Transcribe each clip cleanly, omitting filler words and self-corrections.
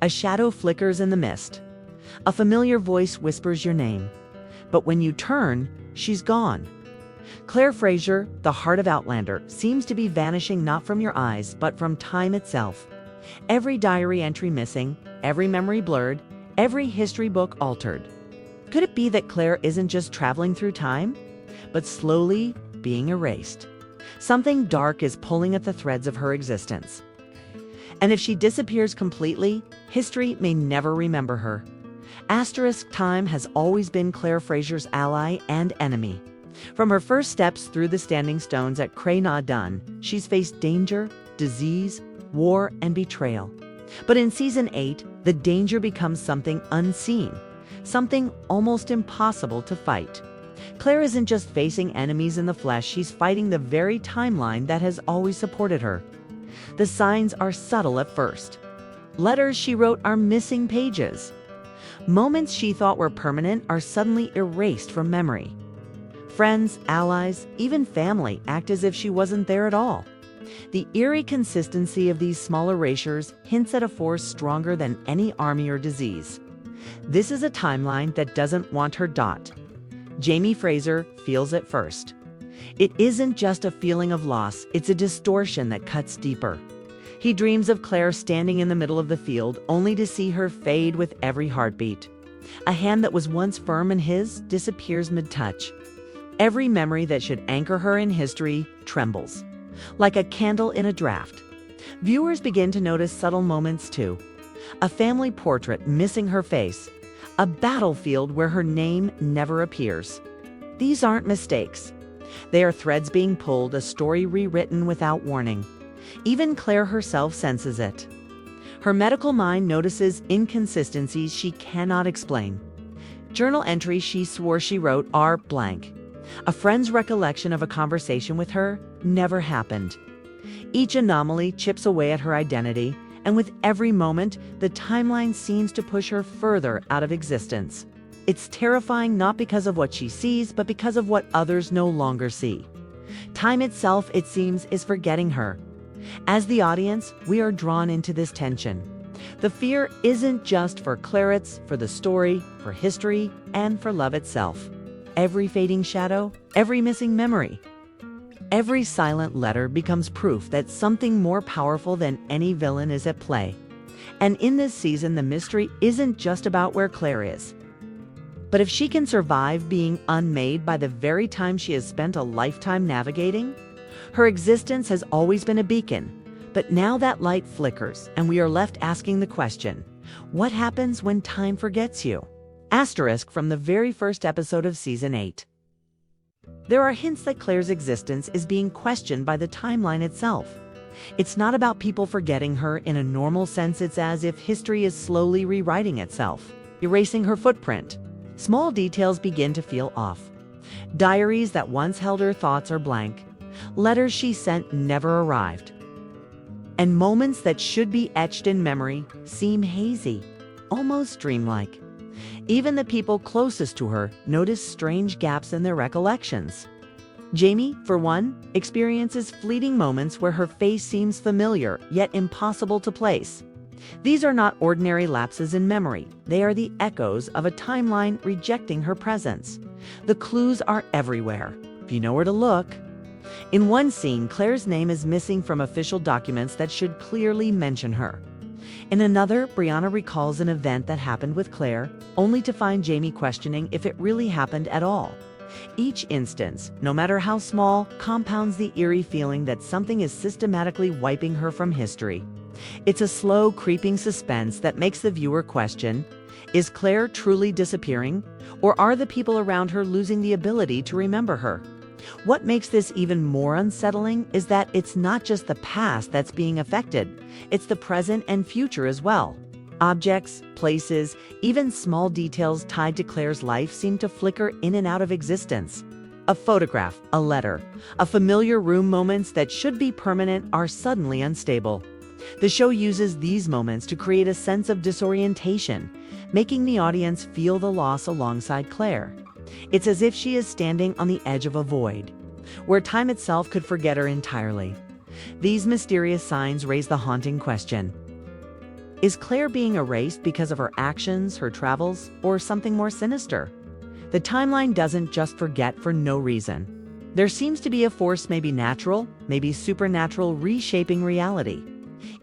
A shadow flickers in the mist. A familiar voice whispers your name. But when you turn, she's gone. Claire Fraser, the heart of Outlander, seems to be vanishing not from your eyes, but from time itself. Every diary entry missing, every memory blurred, every history book altered. Could it be that Claire isn't just traveling through time, but slowly being erased? Something dark is pulling at the threads of her existence. And if she disappears completely, history may never remember her. Time has always been Claire Fraser's ally and enemy. From her first steps through the standing stones at Caitríona, she's faced danger, disease, war, and betrayal. But in Season 8, the danger becomes something unseen, something almost impossible to fight. Claire isn't just facing enemies in the flesh, she's fighting the very timeline that has always supported her. The signs are subtle at first. Letters she wrote are missing pages. Moments she thought were permanent are suddenly erased from memory. Friends, allies, even family act as if she wasn't there at all. The eerie consistency of these small erasures hints at a force stronger than any army or disease. This is a timeline that doesn't want her dot. Jamie Fraser feels it first. It isn't just a feeling of loss, it's a distortion that cuts deeper. He dreams of Claire standing in the middle of the field, only to see her fade with every heartbeat. A hand that was once firm in his disappears mid-touch. Every memory that should anchor her in history trembles, like a candle in a draft. Viewers begin to notice subtle moments too. A family portrait missing her face, a battlefield where her name never appears. These aren't mistakes. They are threads being pulled, a story rewritten without warning. Even Claire herself senses it. Her medical mind notices inconsistencies she cannot explain. Journal entries she swore she wrote are blank. A friend's recollection of a conversation with her never happened. Each anomaly chips away at her identity, and with every moment, the timeline seems to push her further out of existence. It's terrifying not because of what she sees, but because of what others no longer see. Time itself, it seems, is forgetting her. As the audience, we are drawn into this tension. The fear isn't just for Claire, it's for the story, for history, and for love itself. Every fading shadow, every missing memory, every silent letter becomes proof that something more powerful than any villain is at play. And in this season, the mystery isn't just about where Claire is, but if she can survive being unmade by the very time she has spent a lifetime navigating. Her existence has always been a beacon, but now that light flickers and we are left asking the question, what happens when time forgets you? From the very first episode of Season 8. There are hints that Claire's existence is being questioned by the timeline itself. It's not about people forgetting her in a normal sense, it's as if history is slowly rewriting itself, erasing her footprint. Small details begin to feel off. Diaries that once held her thoughts are blank. Letters she sent never arrived. And moments that should be etched in memory seem hazy, almost dreamlike. Even the people closest to her notice strange gaps in their recollections. Jamie, for one, experiences fleeting moments where her face seems familiar, yet impossible to place. These are not ordinary lapses in memory. They are the echoes of a timeline rejecting her presence. The clues are everywhere, if you know where to look. In one scene, Claire's name is missing from official documents that should clearly mention her. In another, Brianna recalls an event that happened with Claire, only to find Jamie questioning if it really happened at all. Each instance, no matter how small, compounds the eerie feeling that something is systematically wiping her from history. It's a slow, creeping suspense that makes the viewer question, is Claire truly disappearing, or are the people around her losing the ability to remember her? What makes this even more unsettling is that it's not just the past that's being affected, it's the present and future as well. Objects, places, even small details tied to Claire's life seem to flicker in and out of existence. A photograph, a letter, a familiar room, moments that should be permanent are suddenly unstable. The show uses these moments to create a sense of disorientation, making the audience feel the loss alongside Claire. It's as if she is standing on the edge of a void, where time itself could forget her entirely. These mysterious signs raise the haunting question. Is Claire being erased because of her actions, her travels, or something more sinister? The timeline doesn't just forget for no reason. There seems to be a force, maybe natural, maybe supernatural, reshaping reality.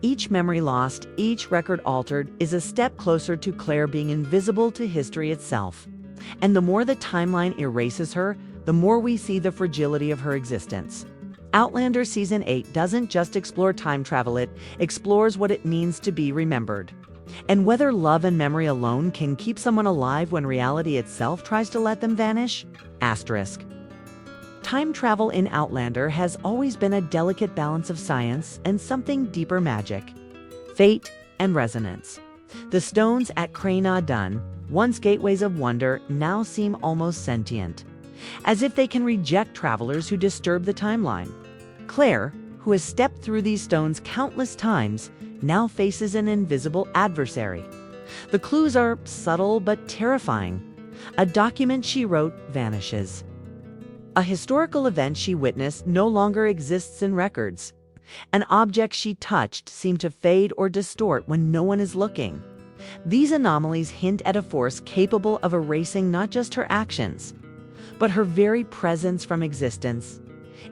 Each memory lost, each record altered, is a step closer to Claire being invisible to history itself. And the more the timeline erases her, the more we see the fragility of her existence. Outlander Season 8 doesn't just explore time travel, it explores what it means to be remembered. And whether love and memory alone can keep someone alive when reality itself tries to let them vanish? Asterisk. Time travel in Outlander has always been a delicate balance of science and something deeper: magic, fate, and resonance. The stones at Caitríona, once gateways of wonder, now seem almost sentient, as if they can reject travelers who disturb the timeline. Claire, who has stepped through these stones countless times, now faces an invisible adversary. The clues are subtle but terrifying. A document she wrote vanishes. A historical event she witnessed no longer exists in records. An object she touched seemed to fade or distort when no one is looking. These anomalies hint at a force capable of erasing not just her actions, but her very presence from existence.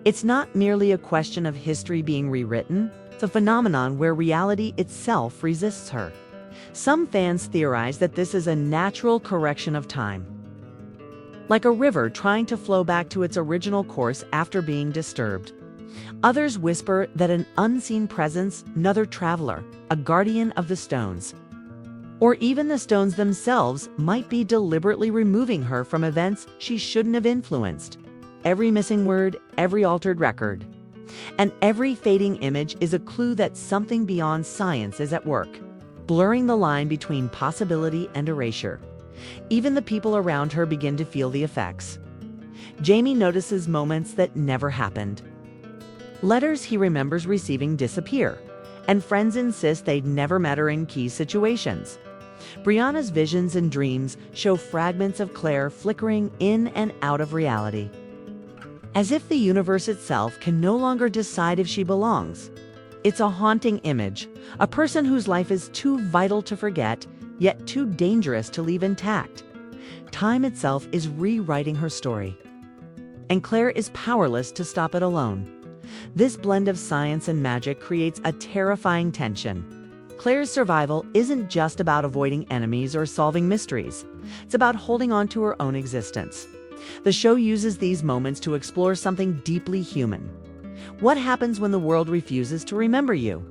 It's not merely a question of history being rewritten, it's a phenomenon where reality itself resists her. Some fans theorize that this is a natural correction of time, like a river trying to flow back to its original course after being disturbed. Others whisper that an unseen presence, another traveler, a guardian of the stones, or even the stones themselves, might be deliberately removing her from events she shouldn't have influenced. Every missing word, every altered record, and every fading image is a clue that something beyond science is at work, blurring the line between possibility and erasure. Even the people around her begin to feel the effects. Jamie notices moments that never happened. Letters he remembers receiving disappear, and friends insist they'd never met her in key situations. Brianna's visions and dreams show fragments of Claire flickering in and out of reality, as if the universe itself can no longer decide if she belongs. It's a haunting image, a person whose life is too vital to forget, yet too dangerous to leave intact. Time itself is rewriting her story, and Claire is powerless to stop it alone. This blend of science and magic creates a terrifying tension. Claire's survival isn't just about avoiding enemies or solving mysteries. It's about holding on to her own existence. The show uses these moments to explore something deeply human. What happens when the world refuses to remember you?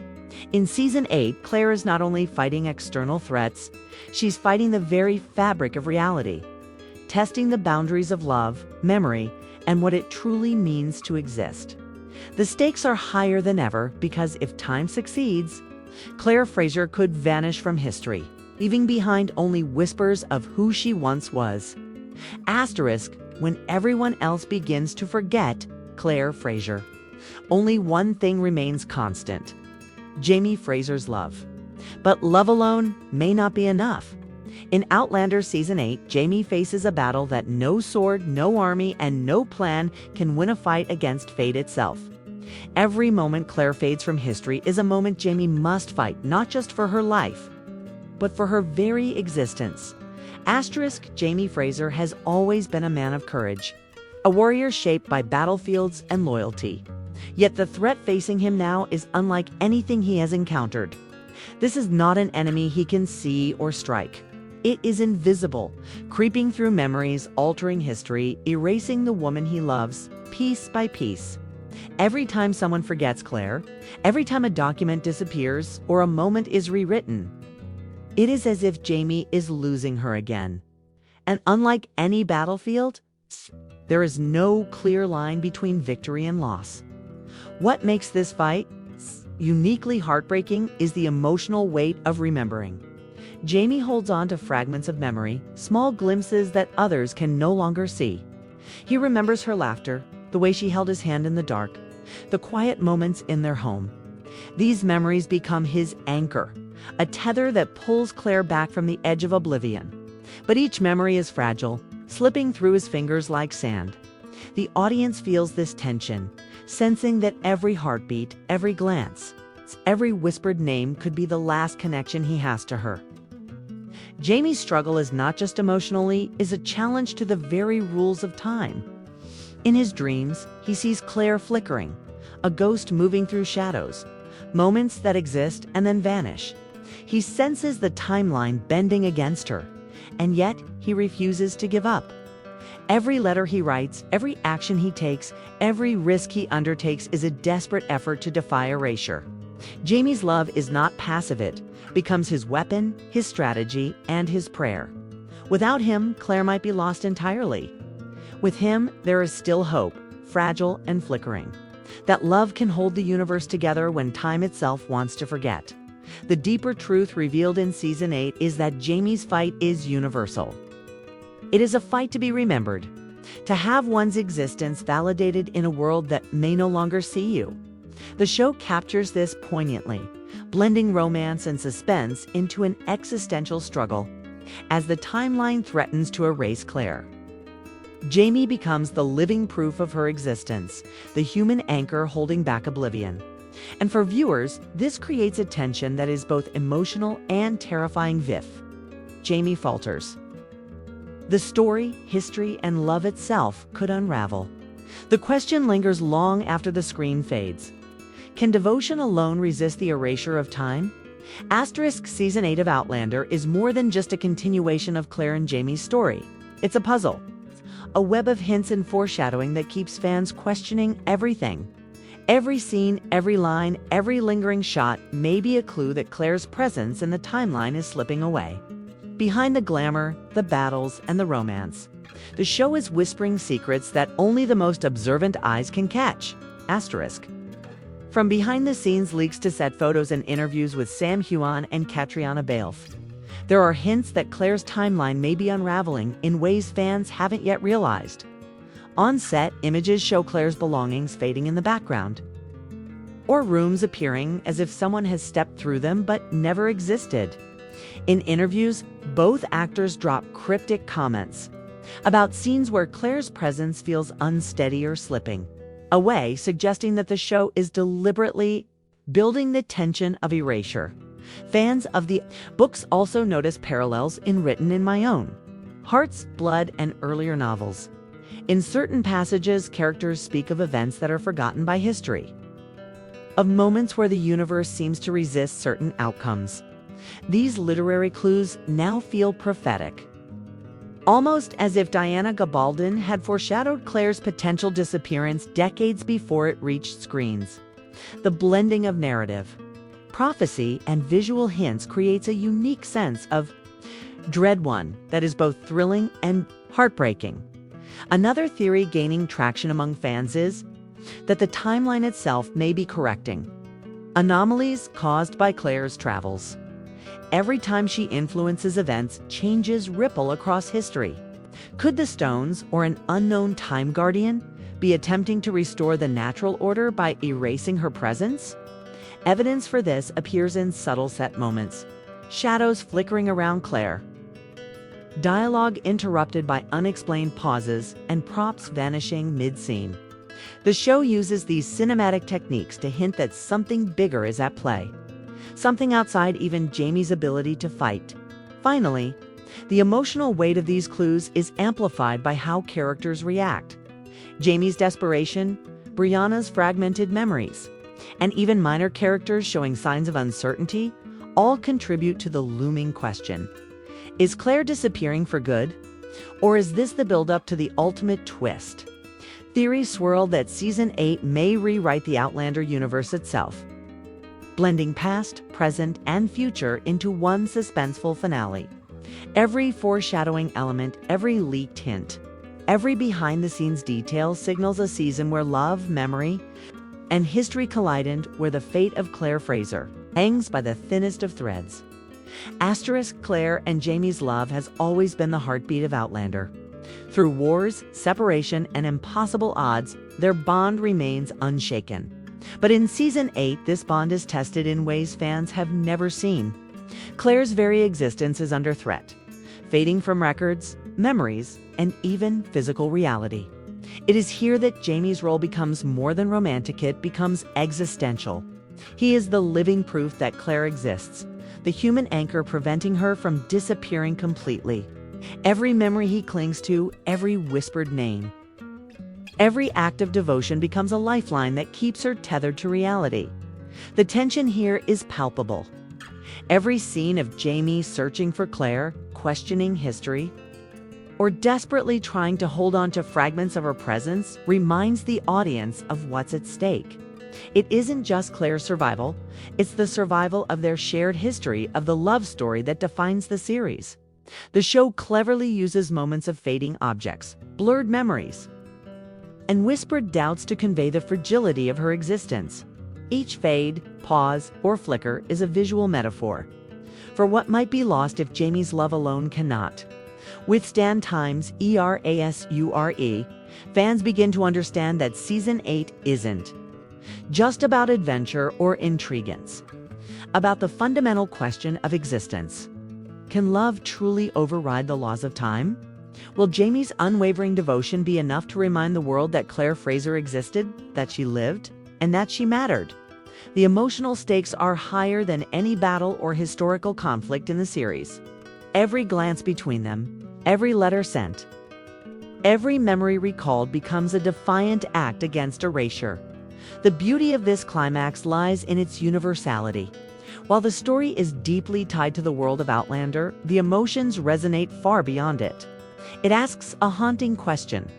In Season 8, Claire is not only fighting external threats, she's fighting the very fabric of reality, testing the boundaries of love, memory, and what it truly means to exist. The stakes are higher than ever because if time succeeds, Claire Fraser could vanish from history, leaving behind only whispers of who she once was. Asterisk, when everyone else begins to forget Claire Fraser, only one thing remains constant: Jamie Fraser's love. But love alone may not be enough. In Outlander Season 8, Jamie faces a battle that no sword, no army, and no plan can win a fight against fate itself. Every moment Claire fades from history is a moment Jamie must fight, not just for her life, but for her very existence. Asterisk, Jamie Fraser has always been a man of courage, a warrior shaped by battlefields and loyalty. Yet the threat facing him now is unlike anything he has encountered. This is not an enemy he can see or strike. It is invisible, creeping through memories, altering history, erasing the woman he loves, piece by piece. Every time someone forgets Claire, every time a document disappears or a moment is rewritten, it is as if Jamie is losing her again. And unlike any battlefield, there is no clear line between victory and loss. What makes this fight uniquely heartbreaking is the emotional weight of remembering. Jamie holds on to fragments of memory, small glimpses that others can no longer see. He remembers her laughter, the way she held his hand in the dark, the quiet moments in their home. These memories become his anchor, a tether that pulls Claire back from the edge of oblivion. But each memory is fragile, slipping through his fingers like sand. The audience feels this tension, sensing that every heartbeat, every glance, thoughts, every whispered name could be the last connection he has to her. Jamie's struggle is not just emotionally, is a challenge to the very rules of time. In his dreams, he sees Claire flickering, a ghost moving through shadows, moments that exist and then vanish. He senses the timeline bending against her, and yet he refuses to give up. Every letter he writes, every action he takes, every risk he undertakes is a desperate effort to defy erasure. Jamie's love is not passive, it becomes his weapon, his strategy, and his prayer. Without him, Claire might be lost entirely. With him, there is still hope, fragile and flickering. That love can hold the universe together when time itself wants to forget. The deeper truth revealed in Season 8 is that Jamie's fight is universal. It is a fight to be remembered, to have one's existence validated in a world that may no longer see you. The show captures this poignantly, blending romance and suspense into an existential struggle as the timeline threatens to erase Claire. Jamie becomes the living proof of her existence, the human anchor holding back oblivion. And for viewers, this creates a tension that is both emotional and terrifying. Jamie falters. The story, history, and love itself could unravel. The question lingers long after the screen fades. Can devotion alone resist the erasure of time? Season 8 of Outlander is more than just a continuation of Claire and Jamie's story. It's a puzzle, a web of hints and foreshadowing that keeps fans questioning everything. Every scene, every line, every lingering shot may be a clue that Claire's presence in the timeline is slipping away. Behind the glamour, the battles, and the romance, the show is whispering secrets that only the most observant eyes can catch. From behind-the-scenes leaks to set photos and interviews with Heughan and Caitríona Balfe, there are hints that Claire's timeline may be unraveling in ways fans haven't yet realized. On set, images show Claire's belongings fading in the background, or rooms appearing as if someone has stepped through them but never existed. In interviews, both actors drop cryptic comments about scenes where Claire's presence feels unsteady or slipping away, suggesting that the show is deliberately building the tension of erasure. Fans of the books also notice parallels written in My Own, Heart's Blood, and earlier novels. In certain passages, characters speak of events that are forgotten by history, of moments where the universe seems to resist certain outcomes. These literary clues now feel prophetic, almost as if Diana Gabaldon had foreshadowed Claire's potential disappearance decades before it reached screens. The blending of narrative, prophecy, and visual hints creates a unique sense of dread, one that is both thrilling and heartbreaking. Another theory gaining traction among fans is that the timeline itself may be correcting anomalies caused by Claire's travels. Every time she influences events, changes ripple across history. Could the stones, or an unknown time guardian, be attempting to restore the natural order by erasing her presence? Evidence for this appears in subtle set moments, shadows flickering around Claire, dialogue interrupted by unexplained pauses, and props vanishing mid-scene. The show uses these cinematic techniques to hint that something bigger is at play, something outside even Jamie's ability to fight. Finally, the emotional weight of these clues is amplified by how characters react. Jamie's desperation, Brianna's fragmented memories, and even minor characters showing signs of uncertainty all contribute to the looming question. Is Claire disappearing for good? Or is this the build-up to the ultimate twist? Theories swirl that Season 8 may rewrite the Outlander universe itself, blending past, present, and future into one suspenseful finale. Every foreshadowing element, every leaked hint, every behind-the-scenes detail signals a season where love, memory, and history collide, and where the fate of Claire Fraser hangs by the thinnest of threads. Claire and Jamie's love has always been the heartbeat of Outlander. Through wars, separation, and impossible odds, their bond remains unshaken. But in Season 8, this bond is tested in ways fans have never seen. Claire's very existence is under threat, fading from records, memories, and even physical reality. It is here that Jamie's role becomes more than romantic, it becomes existential. He is the living proof that Claire exists, the human anchor preventing her from disappearing completely. Every memory he clings to, every whispered name, every act of devotion becomes a lifeline that keeps her tethered to reality. The tension here is palpable. Every scene of Jamie searching for Claire, questioning history, or desperately trying to hold on to fragments of her presence reminds the audience of what's at stake. It isn't just Claire's survival, it's the survival of their shared history of the love story that defines the series. The show cleverly uses moments of fading objects, blurred memories, and whispered doubts to convey the fragility of her existence. Each fade, pause, or flicker is a visual metaphor for what might be lost if Jamie's love alone cannot withstand time's erasure. Fans begin to understand that Season 8 isn't just about adventure or intriguance, about the fundamental question of existence. Can love truly override the laws of time? Will Jamie's unwavering devotion be enough to remind the world that Claire Fraser existed, that she lived, and that she mattered? The emotional stakes are higher than any battle or historical conflict in the series. Every glance between them, every letter sent, every memory recalled becomes a defiant act against erasure. The beauty of this climax lies in its universality. While the story is deeply tied to the world of Outlander, the emotions resonate far beyond it. It asks a haunting question.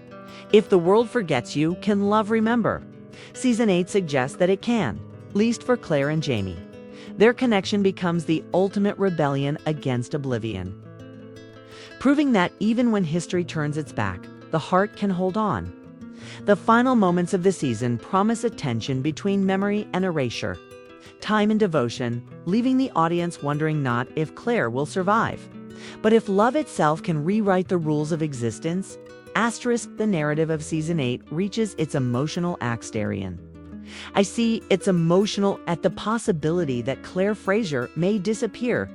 If the world forgets you, can love remember? Season 8 suggests that it can, at least for Claire and Jamie. Their connection becomes the ultimate rebellion against oblivion, proving that even when history turns its back, the heart can hold on. The final moments of the season promise a tension between memory and erasure, time and devotion, leaving the audience wondering not if Claire will survive, but if love itself can rewrite the rules of existence. The narrative of Season 8 reaches its emotional axterion. I see it's emotional at the possibility that Claire Fraser may disappear,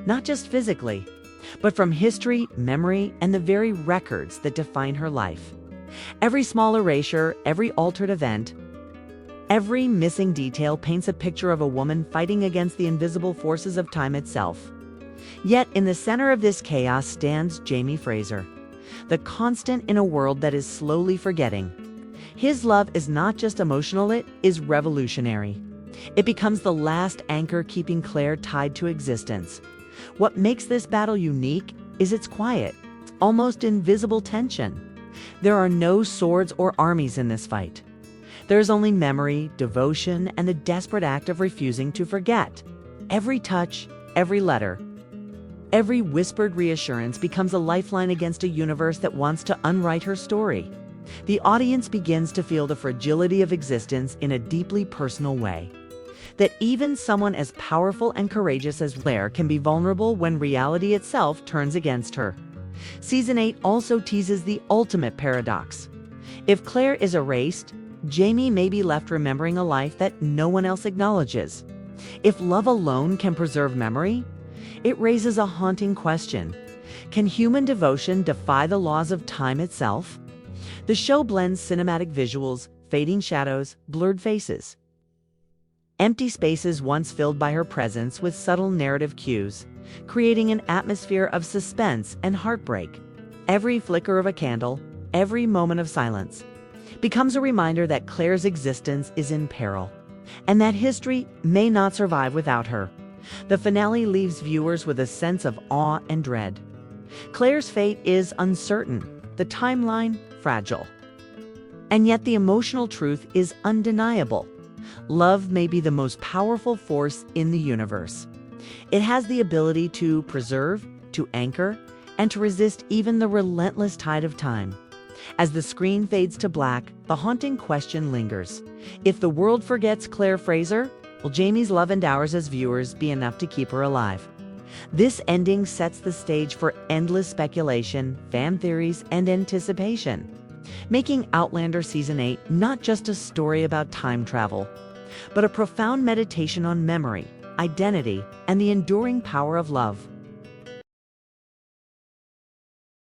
not just physically, but from history, memory, and the very records that define her life. Every small erasure, every altered event, every missing detail paints a picture of a woman fighting against the invisible forces of time itself. Yet in the center of this chaos stands Jamie Fraser, the constant in a world that is slowly forgetting. His love is not just emotional, it is revolutionary. It becomes the last anchor keeping Claire tied to existence. What makes this battle unique is its quiet, almost invisible tension. There are no swords or armies in this fight. There is only memory, devotion, and the desperate act of refusing to forget. Every touch, every letter, every whispered reassurance becomes a lifeline against a universe that wants to unwrite her story. The audience begins to feel the fragility of existence in a deeply personal way. That even someone as powerful and courageous as Claire can be vulnerable when reality itself turns against her. Season 8 also teases the ultimate paradox. If Claire is erased, Jamie may be left remembering a life that no one else acknowledges. If love alone can preserve memory, it raises a haunting question. Can human devotion defy the laws of time itself? The show blends cinematic visuals, fading shadows, blurred faces, empty spaces once filled by her presence with subtle narrative cues, creating an atmosphere of suspense and heartbreak. Every flicker of a candle, every moment of silence, becomes a reminder that Claire's existence is in peril, and that history may not survive without her. The finale leaves viewers with a sense of awe and dread. Claire's fate is uncertain, the timeline fragile. And yet the emotional truth is undeniable. Love may be the most powerful force in the universe. It has the ability to preserve, to anchor, and to resist even the relentless tide of time. As the screen fades to black, the haunting question lingers. If the world forgets Claire Fraser, will Jamie's love and ours as viewers be enough to keep her alive? This ending sets the stage for endless speculation, fan theories, and anticipation, making Outlander Season 8 not just a story about time travel, but a profound meditation on memory, identity, and the enduring power of love.